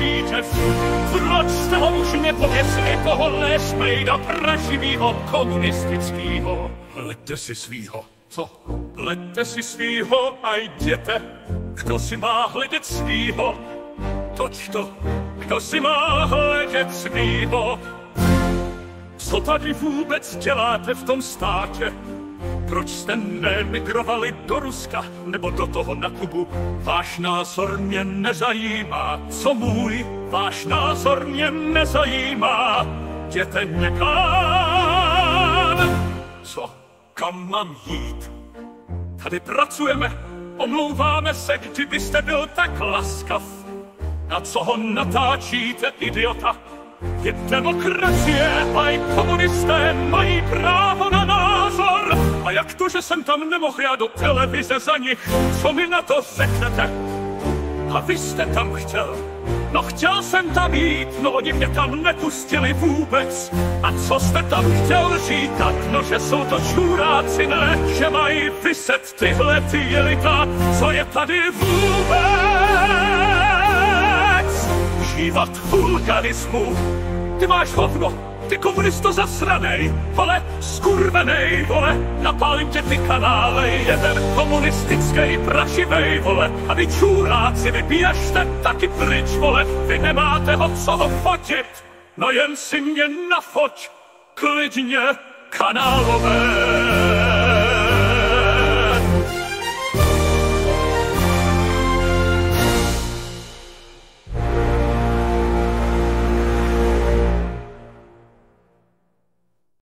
vítěz. Proč jste ho už nepověsli, tohohle šmejda praživýho komunistickýho? Hleďte si svýho. Co? Hleďte si svýho a jděte. Kdo si má hledět svýho? Toč to, kdo si má hledět svýho? Co tady vůbec děláte v tom státě? Proč jste neemigrovali do Ruska nebo do toho na Kubu? Váš názor mě nezajímá, co můj? Váš názor mě nezajímá. Jděte někam. Co? Kam mám jít? Tady pracujeme, omlouváme se, kdybyste byl tak laskav. Na co ho natáčíte, idiota? Je demokracie, a i komunisté mají právo na názor. A jak to, že jsem tam nemohl já do televize za nich? Co mi na to řeknete? A vy jste tam chtěl? No chtěl jsem tam jít, no oni mě tam nepustili vůbec. A co jste tam chtěl říkat? No že jsou to čuráci, ne? Že mají vyset tyhle ty jelita? Co je tady vůbec? Žívat vulgarismu. Ty máš hovno, ty komunisto zasranej, vole, skurvenej, vole, napálím tě ty kanály, jeden komunistický prašivej, vole, a vy čuráci, vy běžte taky pryč, vole, vy nemáte ho co ho fotit, no jen si mě nafoť, klidně kanálové.